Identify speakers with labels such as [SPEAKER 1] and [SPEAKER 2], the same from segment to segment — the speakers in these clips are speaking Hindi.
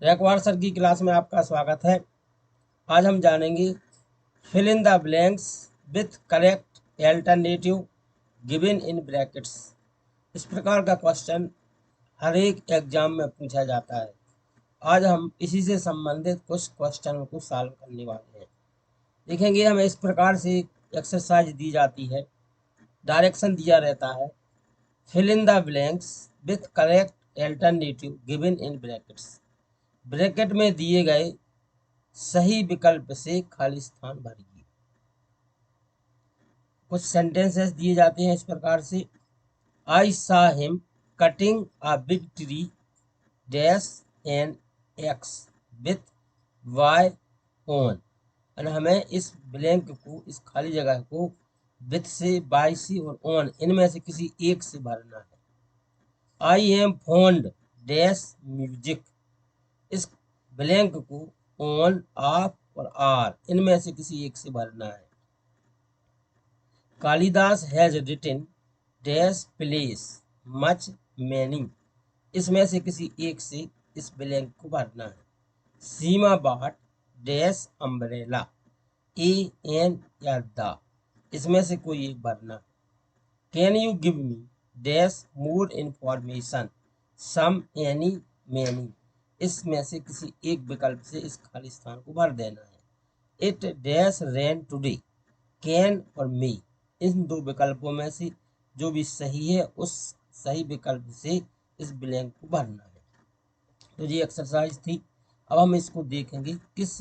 [SPEAKER 1] रैकवार सर की क्लास में आपका स्वागत है। आज हम जानेंगे fill in the blanks with correct alternative given in brackets. इस प्रकार का क्वेश्चन हर एक एग्जाम में पूछा जाता है। आज हम इसी से संबंधित कुछ क्वेश्चनों को सॉल्व करने वाले हैं। देखेंगे हमें इस प्रकार से एक्सरसाइज दी जाती है, डायरेक्शन दिया रहता है। Fill in the blanks with correct alternative given in brackets. Bracket में दिए गए सही विकल्प से खाली स्थान भरिए। कुछ सेंटेंसेस दिए जाते हैं इस प्रकार से। I saw him cutting a big tree dash an axe with why on. हमें इस ब्लैंक को, इस खाली जगह को विथ से, बाय से और ऑन इनमें से किसी एक से भरना है। I am fond dash music. इस ब्लैंक को ऑन, ऑफ और आर इनमें से किसी एक से भरना है। Kalidas has written dash plays much many. इसमें से किसी एक से इस ब्लैंक को भरना है। Seema bought dash umbrella, a an या द, इसमें से कोई एक भरना है। Can you give me dash more information some any many. इसमें से किसी एक विकल्प से इस खाली स्थान को भर देना है। It dash rain today, can और मे, इन दो विकल्पों में से जो भी सही है उस सही विकल्प से इस ब्लैंक को भरना है। तो ये एक्सरसाइज थी। अब हम इसको देखेंगे किस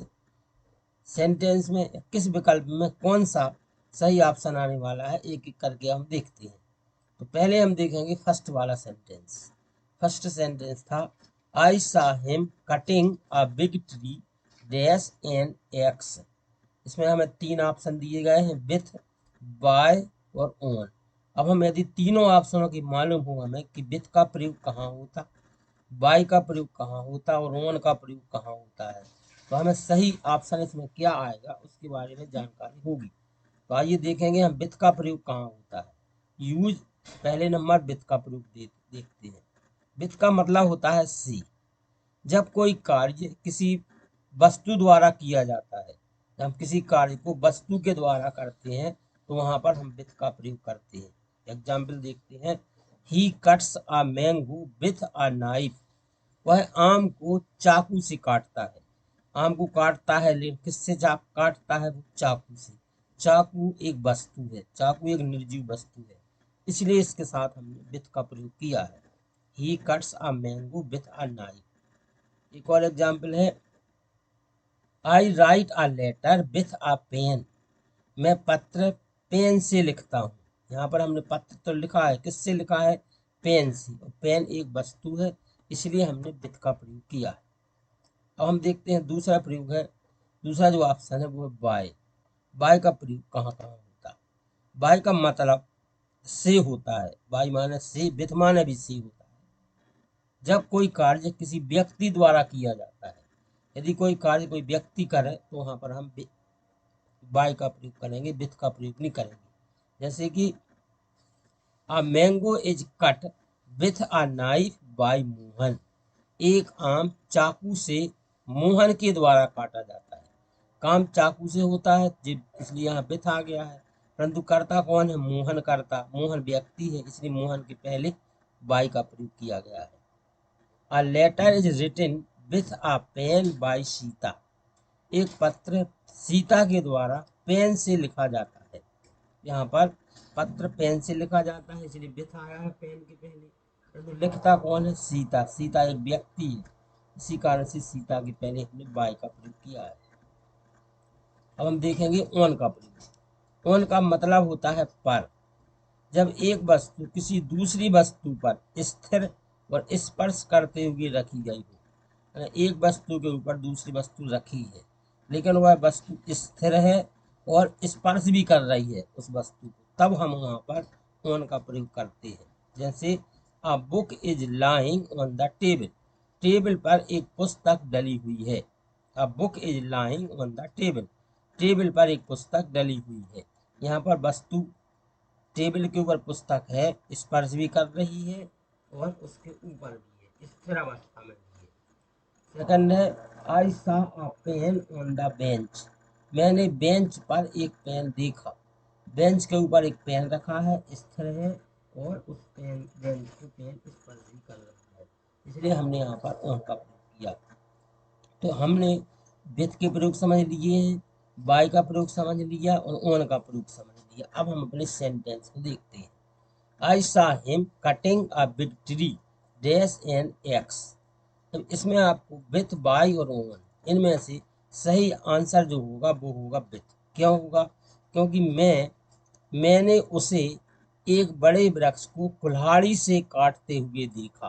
[SPEAKER 1] सेंटेंस में, किस विकल्प में कौन सा सही ऑप्शन आने वाला है, एक एक करके हम देखते हैं। तो पहले हम देखेंगे फर्स्ट वाला सेंटेंस। फर्स्ट सेंटेंस था I saw him cutting a big tree dash an axe. इसमें हमें तीन ऑप्शन दिए गए हैं, विथ, बाय और ऑन। अब हम यदि तीनों ऑप्शनों की मालूम हो हमें कि विथ का प्रयोग कहाँ होता, बाय का प्रयोग कहाँ होता और ऑन का प्रयोग कहाँ होता है, तो हमें सही ऑप्शन इसमें क्या आएगा उसके बारे में जानकारी होगी। तो आइए देखेंगे हम विथ का प्रयोग कहाँ होता है। यूज, पहले नंबर विथ का प्रयोग देखते हैं। विथ का मतलब होता है सी। जब कोई कार्य किसी वस्तु द्वारा किया जाता है, जब हम किसी कार्य को वस्तु के द्वारा करते हैं तो वहां पर हम विथ का प्रयोग करते हैं। एग्जाम्पल देखते हैं। ही cuts a mango with a knife. वह आम को चाकू से काटता है। आम को काटता है लेकिन किससे काटता है, वो चाकू से। चाकू एक वस्तु है, चाकू एक निर्जीव वस्तु है, इसलिए इसके साथ हमने विथ का प्रयोग किया है। He cuts a mango with a knife. एक और एग्जाम्पल है। I write a letter with a pen. मैं पत्र पेन से लिखता हूँ। यहाँ पर हमने पत्र तो लिखा है, किससे लिखा है, पेन से। और पेन एक वस्तु है, इसलिए हमने विथ का प्रयोग किया है। अब हम देखते हैं दूसरा प्रयोग है। दूसरा जो ऑप्शन है वो है बाय। बाय का प्रयोग कहाँ कहाँ होता है। बाय का मतलब से होता है। बाय माने से, विथ माने भी से होता है। जब कोई कार्य किसी व्यक्ति द्वारा किया जाता है, यदि कोई कार्य कोई व्यक्ति करे तो वहां पर हम बाय का प्रयोग करेंगे, विथ का प्रयोग नहीं करेंगे। जैसे कि a mango is cut with a knife by Mohan. एक आम चाकू से मोहन के द्वारा काटा जाता है। काम चाकू से होता है, इसलिए यहाँ विथ आ गया है। परंतु करता कौन है, मोहन करता। मोहन व्यक्ति है, इसलिए मोहन के पहले बाय का प्रयोग किया गया है। A letter is written with a pen by Sita. एक पत्र सीता के द्वारा पेन से लिखा जाता है। यहाँ पर पत्र पेन से लिखा जाता है, इसलिए विथ आया है पेन के पहले। तो लिखता कौन है, सीता। सीता एक व्यक्ति है, इसी कारण से सीता के पहले हमने बाय का प्रयोग किया है। अब हम देखेंगे ऑन का प्रयोग। ऑन का मतलब होता है पर। जब एक वस्तु किसी दूसरी वस्तु पर स्थिर और स्पर्श करते हुए रखी गई हो, एक वस्तु के ऊपर दूसरी वस्तु रखी है लेकिन वह वस्तु स्थिर है और स्पर्श भी कर रही है उस वस्तु को, तब हम वहां पर ऑन का प्रयोग करते हैं। जैसे a book is lying on the table. Table पर एक पुस्तक डली हुई है। A book is lying on the table. Table पर एक पुस्तक डली हुई है। यहाँ पर वस्तु टेबल के ऊपर पुस्तक है, स्पर्श भी कर रही है और उसके ऊपर भी है, स्थिर अवस्था में भी है। सेकंड है आई सा अ पेन ऑन द बेंच, मैंने बेंच पर एक पेन देखा। बेंच के ऊपर एक पेन रखा है, स्थिर है, और उस पेन बेंच को पेन स्पर्श भी कर रहा है, इसलिए हमने यहाँ पर ऑन का प्रयोग किया। तो हमने विथ के प्रयोग समझ लिए हैं, बाय का प्रयोग समझ लिया और ऑन का प्रयोग समझ लिया। अब हम अपने सेंटेंस को देखते हैं। I saw him cutting a big tree dash an axe. तो इसमें आपको विथ बाय और ऑन इनमें से सही आंसर जो होगा वो होगा विथ। क्यों होगा? क्योंकि मैंने उसे एक बड़े वृक्ष को कुल्हाड़ी से काटते हुए देखा।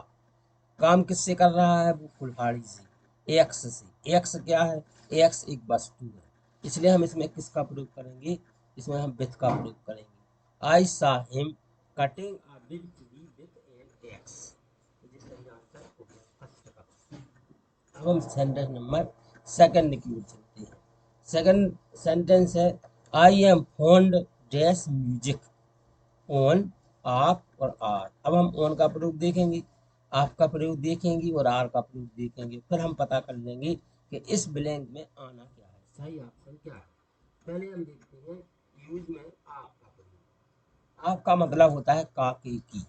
[SPEAKER 1] काम किससे कर रहा है? वो कुल्हाड़ी से, एक्स से। एक्स क्या है? एक्स एक वस्तु है, इसलिए हम इसमें किसका प्रयोग करेंगे? इसमें हम विथ का प्रयोग करेंगे। I saw him cutting a big tree with an axe. सही आंसर हो गया फर्स्ट का। अब हम सेंटेंस नंबर सेकंड की ओर चलते हैं। सेकंड सेंटेंस है I am fond dash music on, आप और आर। अब हम ऑन का प्रयोग देखेंगे, आप का प्रयोग देखेंगे और आर का प्रयोग देखेंगे, फिर हम पता कर लेंगे कि इस ब्लैंक में आना क्या है, सही ऑप्शन क्या है। पहले हम देखते हैं यूज में आप का प्रयोग। आप का मतलब होता है काके की,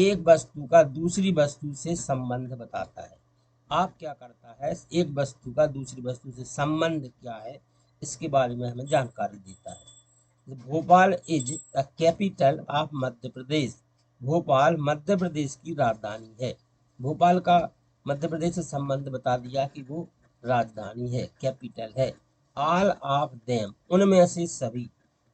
[SPEAKER 1] एक वस्तु का दूसरी वस्तु से संबंध बताता है। आप क्या करता है? एक वस्तु का दूसरी वस्तु से संबंध क्या है इसके बारे में हमें जानकारी देता है। Bhopal is the capital of Madhya Pradesh. Bhopal Madhya Pradesh की राजधानी है। भोपाल का मध्य प्रदेश से संबंध बता दिया कि वो राजधानी है, कैपिटल है। ऑल ऑफ देम, उनमें से सभी,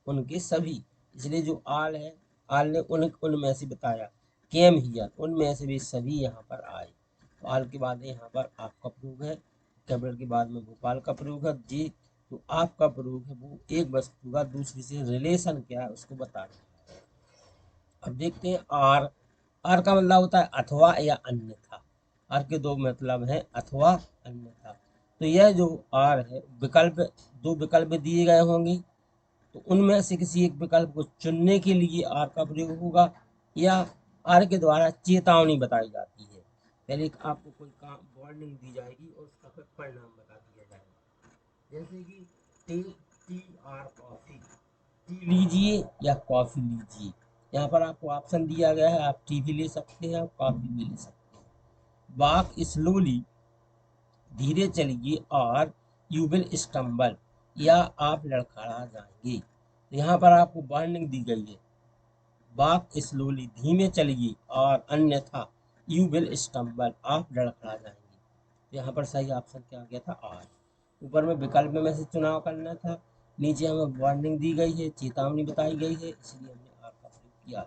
[SPEAKER 1] उनके सभी, इसलिए जो ऑल है, ऑल ने उनमें से बताया। केम हियर, उनमें से भी सभी यहाँ पर आए। तो ऑल के बाद यहाँ पर आपका प्रयोग है, कैपिटल के बाद में भोपाल का प्रयोग है जी। तो आपका प्रयोग है वो एक वस्तु का दूसरी से रिलेशन क्या है उसको बता रहे हैं। अब देखते हैं आर। आर का मतलब होता है अथवा या अन्यथा। आर के दो मतलब हैं, अथवा अन्यथा। तो यह जो आर है, विकल्प, दो विकल्प दिए गए होंगे, तो उनमें से किसी एक विकल्प को चुनने के लिए आर का प्रयोग होगा, या आर के द्वारा चेतावनी बताई जाती है। पहले आपको कोई काम वार्निंग दी जाएगी और उसका फिर परिणाम बता दिया जाएगा। जैसे कि take tea or coffee, tea लीजिए या कॉफी लीजिए। यहाँ पर आपको ऑप्शन दिया गया है, आप टी भी ले सकते हैं, आप कॉफी भी ले सकते हैं। वॉक स्लोली, धीरे चलिए, और यू विल स्टम्बल, या आप लड़खड़ा जाएंगे। यहाँ पर आपको वार्निंग दी गई है, वॉक स्लोली, धीमे चलिए, और अन्यथा यू विल स्टम्बल, आप लड़खड़ा जाएंगे। यहाँ पर सही ऑप्शन क्या आ गया था? आर। ऊपर में विकल्प में से चुनाव करना था, नीचे हमें वार्निंग दी गई है, चेतावनी बताई गई है, इसलिए हमने आर का प्रयोग किया।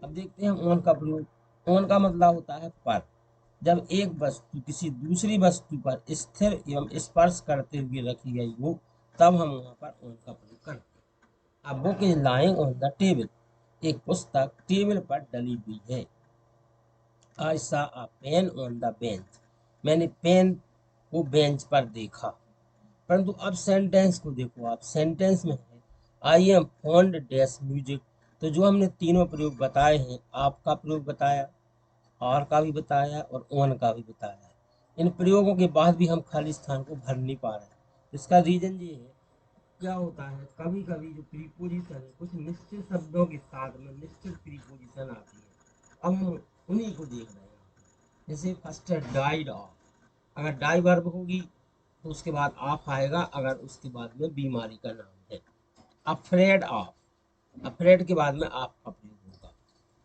[SPEAKER 1] अब देखते हैं ऑन का प्रयोग। ऑन का मतलब होता है पर। जब एक वस्तु किसी दूसरी वस्तु पर स्थिर एवं स्पर्श करते हुए रखी गई हो, तब हम वहां पर ऑन का प्रयोग करते हैं। अब book is lying on the table, एक पुस्तक टेबल पर डली हुई है। आई सा अ पेन ऑन द बेंच, मैंने पेन को बेंच पर देखा। परंतु अब सेंटेंस को देखो, आप सेंटेंस में है I am fond dash music. तो जो हमने तीनों प्रयोग बताए हैं, आपका प्रयोग बताया, और का भी बताया और ऑन का भी बताया है, इन प्रयोगों के बाद भी हम खाली स्थान को भर नहीं पा रहे हैं। इसका रीजन ये है, क्या होता है कभी कभी जो प्रीपोजिशन है कुछ निश्चित शब्दों के साथ में निश्चित प्रीपोजिशन आती है। अब हम उन्हीं को देख रहे हैं। जैसे फर्स्ट है डाइड ऑफ, अगर डाई वर्ब होगी तो उसके बाद ऑफ आएगा, अगर उसके बाद में बीमारी का नाम है। अफ्रेड ऑफ, अफ्रेड के बाद में आप का प्रयोग होगा।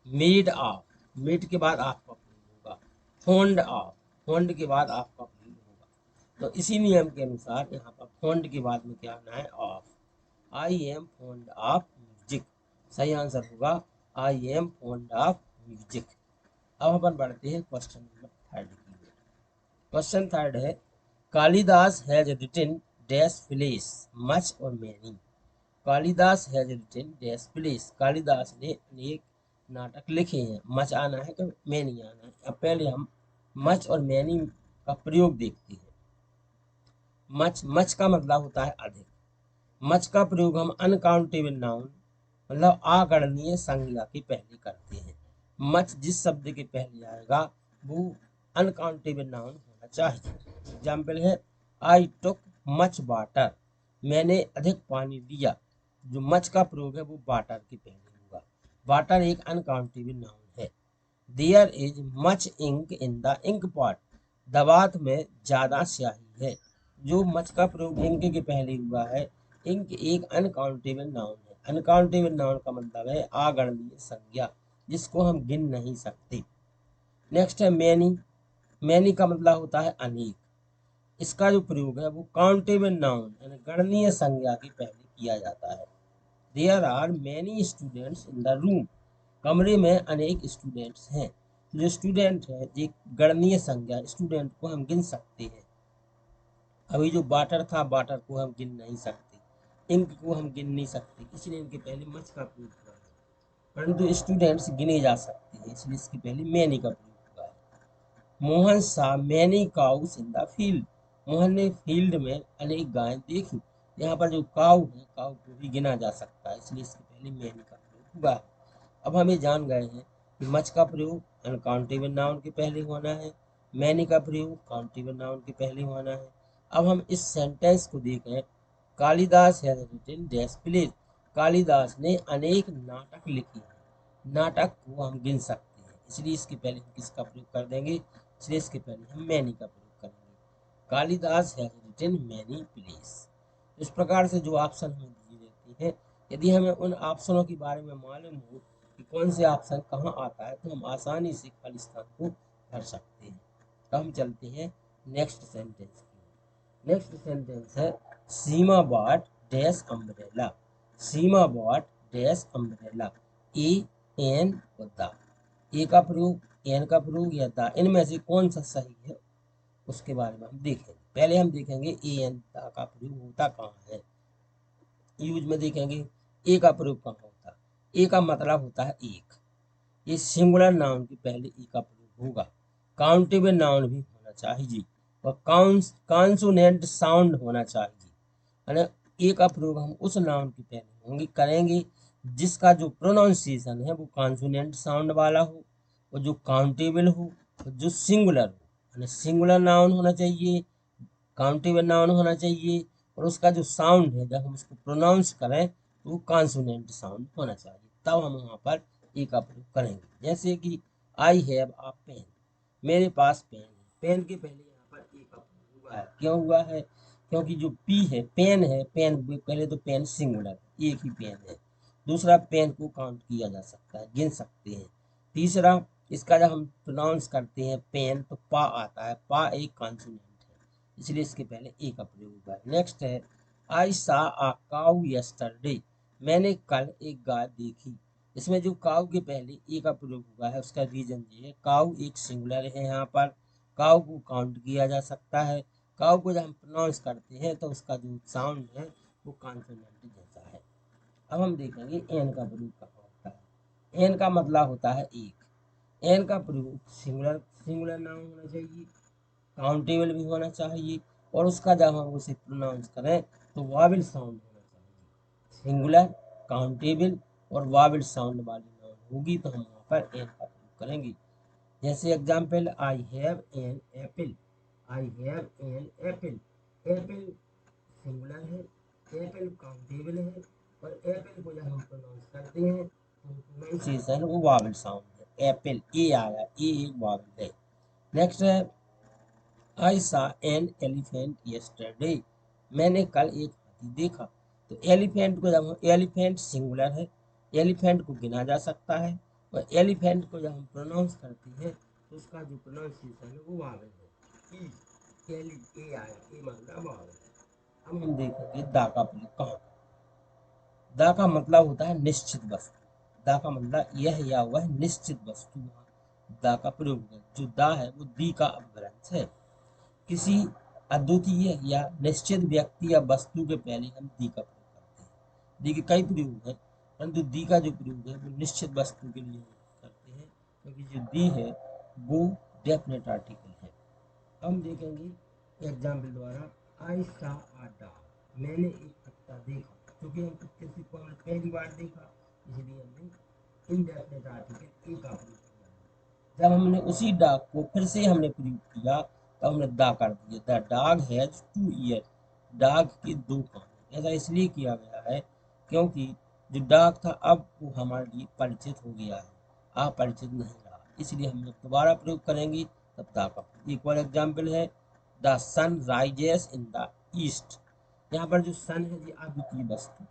[SPEAKER 1] मेड ऑफ, मेड के बाद आपका प्रयोग होगा। फोन्ड ऑफ, फोन्ड के बाद आपका प्रयोग होगा। तो इसी नियम के अनुसार यहाँ पर फोन्ड के बाद में क्या आना है? Of. I am found of music, सही आंसर होगा I am found of music. अब अपन बढ़ते हैं क्वेश्चन नंबर थर्ड की ओर। क्वेश्चन थर्ड है Kalidas has written dash plays much और many. Kalidas has written dash plays, Kalidas ने अनेक नाटक लिखे हैं। मच आना है कि मैनी आना है? अब पहले हम मच और मैनी का प्रयोग देखते हैं। मच, मच का मतलब होता है अधिक। मच का प्रयोग हम अनकाउंटेबल नाउन मतलब अगणनीय संज्ञा के पहले करते हैं। मच जिस शब्द के पहले आएगा वो अनकाउंटेबल नाउन होना होना चाहिए। एग्जाम्पल है आई टुक मच वाटर, मैंने अधिक पानी लिया। जो मच का प्रयोग है वो वाटर के पहले होगा। वाटर एक अनकाउंटेबल नाउन है। There is much ink in the ink pot, दवात में ज्यादा स्याही है। जो मच का प्रयोग इंक के पहले हुआ है, इंक एक अनकाउंटेबल नाउन है। अनकाउंटेबल नाउन का मतलब है अगणनीय संज्ञा, जिसको हम गिन नहीं सकते। नेक्स्ट है मैनी। मैनी का मतलब होता है अनेक। इसका जो प्रयोग है वो काउंटेबल नाउन यानी गणनीय संज्ञा के पहले किया जाता है। There are many students in the room, कमरे में अनेक स्टूडेंट्स हैं। जो स्टूडेंट है एक गणनीय संज्ञा, स्टूडेंट को हम गिन सकते हैं। अभी जो वाटर था, वाटर को हम गिन नहीं सकते, इंक को हम गिन नहीं सकते, इसलिए इनके पहले मच का प्रयोग हुआ है। परंतु स्टूडेंट्स गिने जा सकते हैं, इसलिए इसके पहले मैनी का प्रयोग हुआ है। मोहन सा many cows in the field, Mohan ने फील्ड में अनेक गायें देखी। यहाँ पर जो काउ है, काउ को भी गिना जा सकता है, इसलिए इसके पहले मैनी का प्रयोग हुआ है। अब हम ये जान गए हैं कि मच का प्रयोग अनकाउंटेबल नाउन के पहले होना है, मैनी का प्रयोग काउंटेबल नाउन के पहले होना है। अब हम इस सेंटेंस को देखें, Kalidas has written dash plays, Kalidas ने अनेक नाटक लिखे हैं। नाटक को हम गिन सकते हैं, इसलिए इसके पहले हम किसका प्रयोग कर देंगे, इसलिए इसके पहले हम मैनी का प्रयोग करेंगे। Kalidas has written many plays. इस प्रकार से जो ऑप्शन हमें दिए रहते हैं, यदि हमें उन ऑप्शनों के बारे में मालूम हो कि कौन से ऑप्शन कहाँ आता है, तो हम आसानी से खाली स्थान को भर सकते हैं। तो हम चलते हैं नेक्स्ट सेंटेंस की। नेक्स्ट सेंटेंस है सीमा bot dash umbrella, Seema bot dash umbrella. A N और द, ए का प्रयोग, एन का प्रयोग या द, इनमें से कौन सा सही है उसके बारे में हम देखेंगे। पहले हम देखेंगे ए एन द का प्रयोग होता कहाँ है। यूज में देखेंगे ए का प्रयोग कहाँ होता है। ए का मतलब होता है एक, ये सिंगुलर नाउन के पहले ई का प्रयोग होगा। काउंटेबल नाउन भी होना चाहिए और कॉन्सोनेंट साउंड होना चाहिए। यानी ए का प्रयोग हम उस नाउन के पहले होंगे करेंगे जिसका जो प्रोनाउंसिएशन है वो कॉन्सोनेंट साउंड वाला हो और जो काउंटेबल हो और जो सिंगुलर हो। यानी सिंगुलर नाउन होना चाहिए, काउंटेबल नाउन होना चाहिए और उसका जो साउंड है जब हम उसको प्रोनाउंस करें तो वो कॉन्सोनेंट साउंड होना चाहिए, तब हम वहाँ पर ए का प्रयोग करेंगे। जैसे कि आई हैव अ पेन, मेरे पास पेन है। पेन के पहले यहाँ पर ए का प्रयोग हुआ है। क्यों हुआ है? क्योंकि जो पी है, पेन पहले तो पेन सिंगुलर, एक ही पेन है। दूसरा, पेन को काउंट किया जा सकता है, गिन सकते हैं। तीसरा, इसका जब हम प्रोनाउंस करते हैं पेन तो पा आता है, पा एक कॉन्सोनेंट है, इसलिए इसके पहले ए का प्रयोग हुआ है। नेक्स्ट है आई सा आ काउ यस्टरडे, मैंने कल एक गाय देखी। इसमें जो काउ के पहले ए का प्रयोग हुआ है उसका रीजन ये है, काउ एक सिंगुलर है। यहाँ पर काउ को काउंट किया जा सकता है। काउ को जब हम प्रोनाउंस करते हैं तो उसका जो साउंड है वो कॉन्सोनेंट जैसा है। अब हम देखेंगे एन का प्रयोग कहाँ होता है। एन का मतलब होता है एक, एन का प्रयोग सिंगुलर सिंगुलर नाउन होना चाहिए, काउंटेबल भी होना चाहिए और उसका जब हम उसे प्रोनाउंस करें तो वाबिल साउंड होना चाहिए। सिंगुलर, काउंटेबल और वाबिल साउंड वाली नाउन होगी तो हम वहाँ पर एन का प्रयोग करेंगे। जैसे example, I have an apple, I have an apple. Apple singular है, एप्पल काउंटेबल है और एप्पल को जब हम प्रोनाउंस करते हैं तो प्रोनाउंसिएशन वो वावल साउंड है। एप्पल, ए आया, ए एक वावल है। नेक्स्ट है आई सा एन एलिफेंट यस्टरडे, मैंने कल एक हाथी देखा। तो एलिफेंट को जब हम, एलिफेंट सिंगुलर है, एलिफेंट को गिना जा सकता है और एलिफेंट को जब हम प्रोनाउंस करते हैं तो उसका जो प्रोनाउंसिएशन है वो वावल है। एली, ए आया, ए मतलब वावल है। अब हम देखेंगे दा का प्रयोग कहाँ। दा का मतलब होता है निश्चित वस्तु, दा का मतलब यह या वह निश्चित वस्तु, दा का प्रयोग है। जो दा है वो दी का अपभ्रंश है। किसी अद्वितीय या निश्चित व्यक्ति या वस्तु के पहले हम दी का प्रयोग करते हैं। दी के कई प्रयोग है परंतु दी का जो प्रयोग है वो निश्चित वस्तु के लिए करते हैं, क्योंकि जो दी है वो डेफिनेट आर्टिकल है। हम देखेंगे एग्जाम्पल द्वारा, आई सा आ डॉग, मैंने एक कुत्ता देखा। क्योंकि हम कुत्ते को हमने पहली बार देखा इसलिए हमने इनडेफिनेट आर्टिकल ए का प्रयोग किया। जब हमने उसी डॉग को फिर से हमने प्रयोग किया तो हमने दा कर दिया, the dog has 2 year, dog के 2 कान। ऐसा इसलिए किया गया है क्योंकि जो डॉग था अब वो हमारे लिए परिचित हो गया है, अपरिचित नहीं रहा, इसलिए हम जब दोबारा प्रयोग करेंगे तब दा का। एक और एग्जाम्पल है, the sun rises in the east. यहाँ पर जो सन है ये अद्वितीय वस्तु,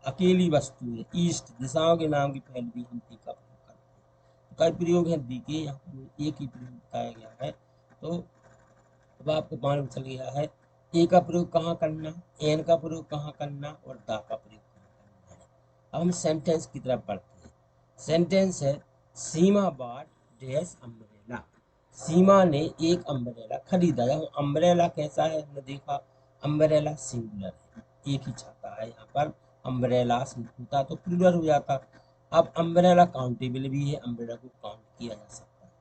[SPEAKER 1] अकेली वस्तु है, ईस्ट दिशाओं के नाम की पहले भी हम दी का प्रयोग करते हैं। कई प्रयोग है दी के, यहाँ पर एक ही प्रयोग बताया गया है। तो अब आपको मालूम चल गया है ए का प्रयोग कहाँ करना, एन का प्रयोग कहाँ करना और दा का प्रयोग कहाँ करना है। अब हम सेंटेंस की तरफ बढ़ते हैं। सेंटेंस है, सीमा बॉट डैश अम्ब्रेला। सीमा ने एक अम्ब्रेला खरीदा। यहाँ अम्ब्रेला कैसा है हमने देखा, अम्ब्रेला सिंगुलर है, एक ही छाता है। यहाँ पर अम्ब्रेला होता तो प्लूरल हो जाता। अब अम्ब्रेला काउंटेबल भी है, अम्ब्रेला को काउंट किया जा सकता है।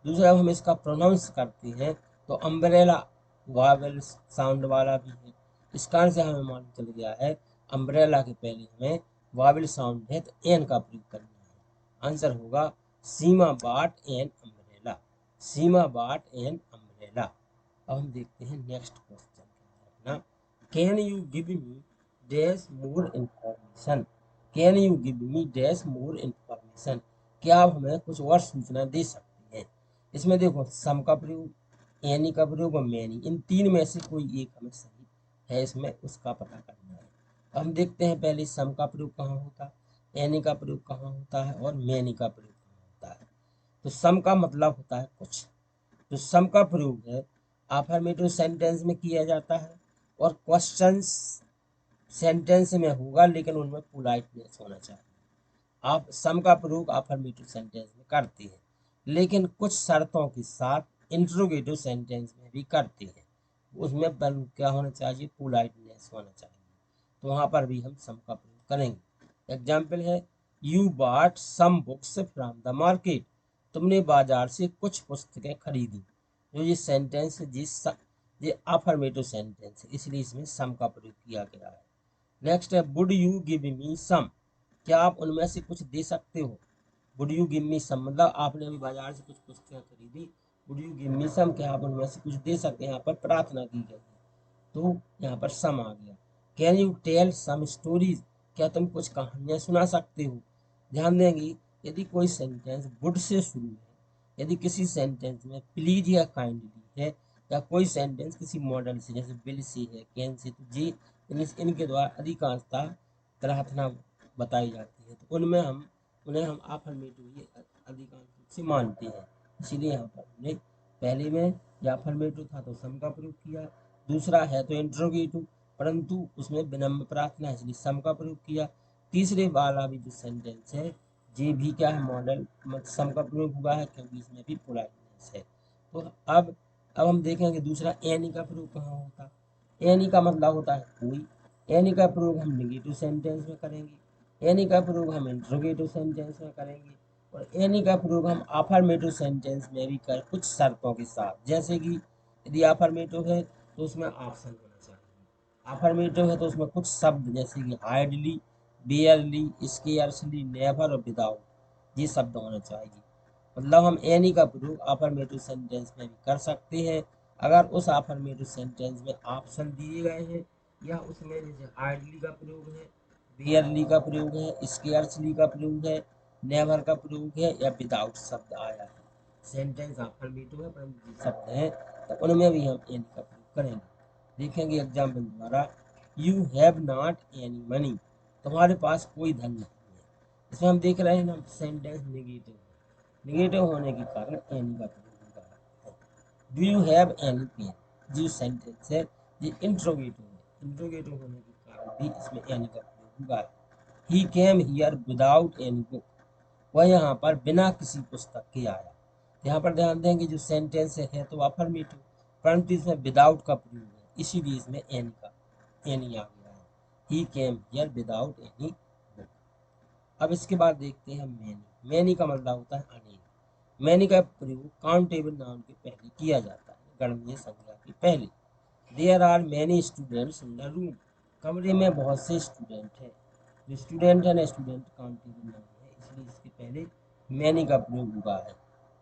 [SPEAKER 1] दूसरा हम इसका प्रोनाउंस करते हैं तो अम्ब्रेला वावेल साउंड वाला भी है। इस कारण से हमें मालूम चल गया है अम्ब्रेला के पहले हमें वावेल साउंड है तो एन का प्रयोग करना है। आंसर होगा सीमा बाट एन अम्ब्रेला, सीमा बाट एन अम्ब्रेला। अब हम देखते हैं नेक्स्ट क्वेश्चन अपना, can you give me dash more information, can you give me dash more information, क्या आप हमें कुछ और सूचना दे सकते हैं। इसमें देखो सम का प्रयोग, एनी का प्रयोग और मैनी, इन तीन में से कोई एक हमें सही है इसमें उसका पता करना है। तो हम देखते हैं पहले सम का प्रयोग कहाँ होता है, एनी का प्रयोग कहाँ होता है और मैनी का प्रयोग कहाँ होता है। तो सम का मतलब होता है कुछ, तो सम का प्रयोग है अफर्मेटिव सेंटेंस में किया जाता है और क्वेश्चंस सेंटेंस में होगा लेकिन उनमें पोलाइटनेस होना चाहिए। आप सम का प्रयोग अफर्मेटिव सेंटेंस में करते हैं लेकिन कुछ शर्तों के साथ इंट्रोगेटिव सेंटेंस में भी करते हैं, उसमें क्या होना चाहिए, पोलाइटनेस होना चाहिए। तो वहाँ पर भी हम सम का प्रयोग करेंगे। एग्जाम्पल है, you bought some books from the market, तुमने बाजार से कुछ पुस्तकें खरीदी। जो ये सेंटेंस ये अफर्मेटिव सेंटेंस है इसलिए इसमें सम का प्रयोग किया गया है। नेक्स्ट है, वुड यू गिव मी सम, क्या आप उनमें से कुछ दे सकते हो। वुड यू गिव मी सम मतलब आपने अभी बाजार से कुछ पुस्तकें खरीदी, वुड यू गिव मी सम, क्या आप उनमें से कुछ दे सकते हैं, यहाँ पर प्रार्थना की गई है तो यहाँ पर सम आ गया। Can you tell some stories, क्या तुम कुछ कहानियाँ सुना सकते हो। ध्यान देंगे यदि कोई सेंटेंस वुड से शुरू है, यदि किसी सेंटेंस में प्लीज या काइंडली है, या कोई सेंटेंस किसी मॉडल से जैसे विल से है, कैन से, तो जी इनके द्वारा अधिकांशतः प्रार्थना बताई जाती है तो उनमें हम उन्हें हम अफर्मेटिव अधिकांश रूप से मानते हैं। इसीलिए यहाँ पर हमने पहले में या अफर्मेटिव था तो सम का प्रयोग किया, दूसरा है तो इंट्रोगेटिव परंतु उसमें विनम्र प्रार्थना है इसलिए सम का प्रयोग किया, तीसरे वाला भी जो सेंटेंस है ये भी क्या है मॉडल सम का प्रयोग हुआ है क्योंकि इसमें भी पोलाइटनेस है। तो अब हम देखेंगे दूसरा एनी का प्रयोग कहाँ होता है। एनी का मतलब होता है कोई, एनी का प्रयोग हम नेगेटिव सेंटेंस में करेंगे, एनी का प्रयोग हम इंट्रोगेटिव सेंटेंस में करेंगे और एनी का प्रयोग हम अफर्मेटिव सेंटेंस में भी कर कुछ शर्तों के साथ, जैसे कि यदि अफर्मेटिव है तो उसमें ऑप्शन होना चाहिए, अफर्मेटिव है तो उसमें कुछ शब्द जैसे कि हार्डली, बेयरली, स्केयर्सली, नेवर और विदाउट ये शब्द होना चाहिए। मतलब हम एनी का प्रयोग अफर्मेटिव सेंटेंस में भी कर सकते हैं अगर उस अफर्मेटिव सेंटेंस में ऑप्शन दिए गए हैं या उसमें जैसे हार्डली का प्रयोग है, बेयरली का प्रयोग है, स्केयर्सली का प्रयोग है, नेवर का प्रयोग है या विदाउट शब्द आया है। सेंटेंस अफर्मेटिव है परंतु जो शब्द है तो उनमें भी हम एनी का प्रयोग करेंगे। देखेंगे एग्जाम्पल द्वारा, you have not any money, तुम्हारे पास कोई धन नहीं है। इसमें हम देख रहे हैं ना सेंटेंस नेगेटिव है, नेगेटिव होने के कारण एनी का प्रयोग हो रहा है। Do you have any pen, जो सेंटेंस है ये इंट्रोगेटिव है, इंट्रोगेटिव होने के कारण भी इसमें एनी का प्रयोग हुआ है। He came here without any book, वह यहाँ पर बिना किसी पुस्तक के आया। यहाँ पर ध्यान देंगे जो सेंटेंस है तो अफर्मेटिव परंतु इसमें विदाउट का प्रयोग है इसीलिए इसमें एनी आ गया है। He came here without any book. अब इसके बाद देखते हैं मैनी। मैनी का मतलब होता है अनेक। मैनी का प्रयोग काउंटेबल नाउन के पहले किया जाता है, गणनीय संज्ञा के पहले। There are many students in the room, कमरे में बहुत से स्टूडेंट हैं। जो स्टूडेंट है ना स्टूडेंट काउंटेबल नाउन है इसलिए इसके पहले मैनी का प्रयोग हुआ है।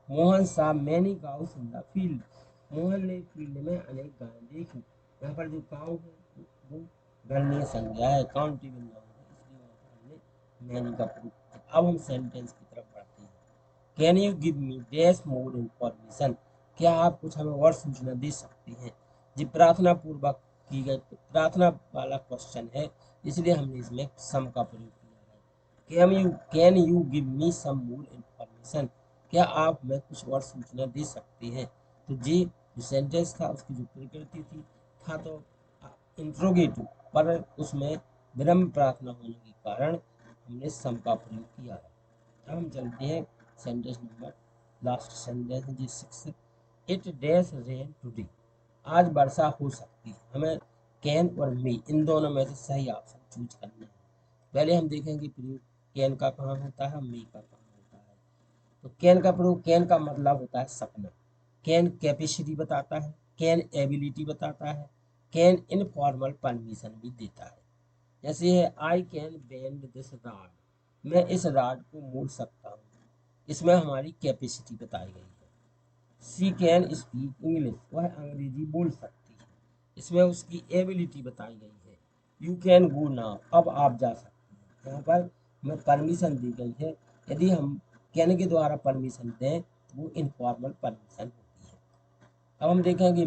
[SPEAKER 1] मोहन साहब many cows in the field, Mohan ने फील्ड में अनेक गायें देखी। यहाँ पर जो काउ है वो गणनीय संज्ञा है, काउंटेबल नाउन है, इसलिए वहाँ पर हमने मैनी का प्रयोग किया। अब हम सेंटेंस की तरफ बढ़ते हैं। Can you give me dash more information, क्या आप कुछ हमें और सूचना दे सकते हैं। जी प्रार्थना पूर्वक की गई प्रार्थना वाला क्वेश्चन है, इसलिए हमने इसमें सम का प्रयोग किया है। Can you give me some more information, क्या आप हमें कुछ और सूचना दे सकते हैं। तो जी जो सेंटेंस था उसकी जो प्रकृति थी था तो इंट्रोगेटिव, पर उसमें विनम्र प्रार्थना होने के कारण हमने सम का प्रयोग किया है। अब हम चलते हैं सेंटेंस नंबर लास्ट सेंटेंस जी 6। इट डैश रेन टुडे, आज वर्षा हो सकती है। हमें कैन और मे इन दोनों में से सही ऑप्शन चूज करना है। पहले हम देखेंगे प्रयोग कैन का कहाँ होता है, मे का कहाँ होता है। तो कैन का प्रयोग, कैन का मतलब होता है सपना, कैन कैपेसिटी बताता है, कैन एबिलिटी बताता है, कैन इनफॉर्मल परमिशन भी देता है। जैसे है I can bend this rod, मैं इस रॉड को मोड़ सकता हूँ, इसमें हमारी कैपेसिटी बताई गई है। सी कैन स्पीक इंग्लिश, वह अंग्रेजी बोल सकती है, इसमें उसकी एबिलिटी बताई गई है। यू कैन गो नाउ, अब आप जा सकते हैं, यहाँ पर हमें परमिशन दी गई है। यदि हम कैन के द्वारा परमिशन दें तो वो इनफॉर्मल परमिशन होती है। अब हम देखेंगे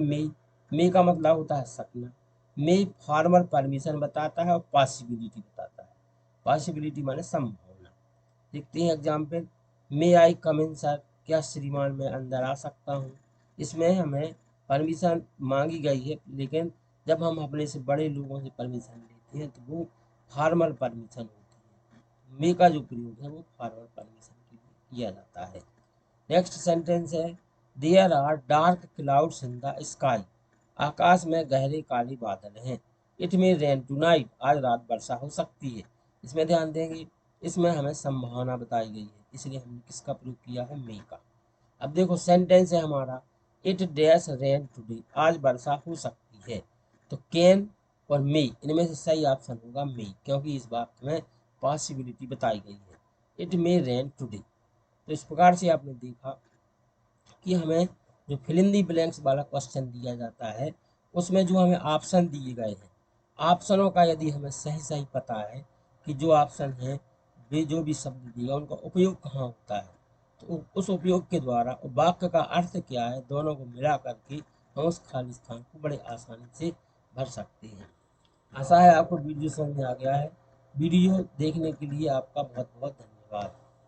[SPEAKER 1] मे का मतलब होता है सपना, मे फॉर्मल परमिशन बताता है और पॉसिबिलिटी बताता है। पॉसिबिलिटी माने संभावना। देखते हैं एग्जाम्पल, मे आई कम इन सर, क्या श्रीमान मैं अंदर आ सकता हूँ। इसमें हमें परमिशन मांगी गई है, लेकिन जब हम अपने से बड़े लोगों से परमिशन लेते हैं तो वो फॉर्मल परमिशन होती है। मे का जो प्रयोग है वो फॉर्मल परमिशन के लिए किया जाता है। नेक्स्ट सेंटेंस है there are dark clouds in the sky, आकाश में गहरे काले बादल हैं। इट मे रेन टुनाइट, आज रात वर्षा हो सकती है। इसमें ध्यान देंगे, इसमें हमें संभावना बताई गई है, इसलिए हमने किसका प्रयोग किया है, मे का। अब देखो सेंटेंस है हमारा इट डैश रेन टुडे, आज वर्षा हो सकती है। तो कैन और मे इनमें से सही ऑप्शन होगा मे, क्योंकि इस वाक्य में पॉसिबिलिटी बताई गई है। It may rain today. तो इस प्रकार से आपने देखा कि हमें जो फिल इन दी ब्लैंक्स वाला क्वेश्चन दिया जाता है उसमें जो हमें ऑप्शन दिए गए हैं, ऑप्शनों का यदि हमें सही सही पता है कि जो ऑप्शन है वे जो भी शब्द दिया उनका उपयोग कहाँ होता है, तो उस उपयोग के द्वारा वाक्य का अर्थ क्या है, दोनों को मिला करके हम उस खाली स्थान को बड़े आसानी से भर सकते हैं। आशा है आपको वीडियो समझ में आ गया है। वीडियो देखने के लिए आपका बहुत बहुत धन्यवाद।